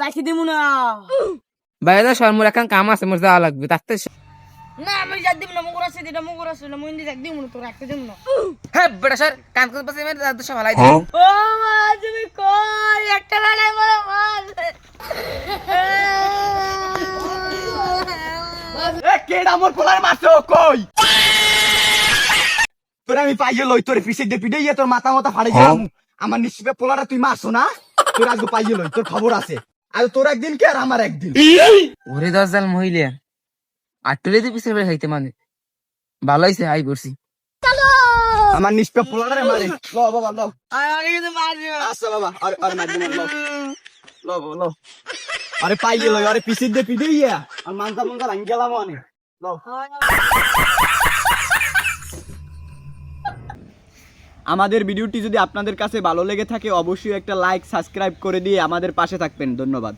রাখি দিমু না বাইরে সর মোর এখন কাম আছে মোর যাওয়া লাগবে তাতে না আমি যাক দিব না মুগুর আছে দিটা মুগুর আছে না মুই যাক দিমু না তো রাখতে দিমু না হ্যাঁ বেটা স্যার কান করতে পারছি আমি দাদু সব হালাই ও মা তুমি কই একটা বেলায় মরে মার এ কেডা মোর পোলার মারছো কই তোর আমি পাইয়ে লই তোর পিছে দিয়ে পিডে তোর মাথা মাথা ফাড়ে গেলাম আমার নিশ্চিপে পোলাটা তুই মারছো না তোর আজকে পাইয়ে লই তোর খবর আছে আর তোর একদিন কি আর আমার একদিন ওরে 10 জাল মহিলা আটলে দি পিছে খাইতে মানে ভালো হইছে আই করছি আমার নিষ্পে পোলারে মারে ল বাবা ল আরে কিন্তু মারবি আচ্ছা বাবা আরে আরে মার দিন ল ল বাবা ল আরে পাইয়ে লই আরে পিছে দিয়ে পিডে আর মানতা মানতা লাঙ্গ গেলাম অনেক ল আমাদের ভিডিওটি যদি আপনাদের কাছে ভালো লেগে থাকে অবশ্যই একটা লাইক সাবস্ক্রাইব করে দিয়ে আমাদের পাশে থাকবেন ধন্যবাদ।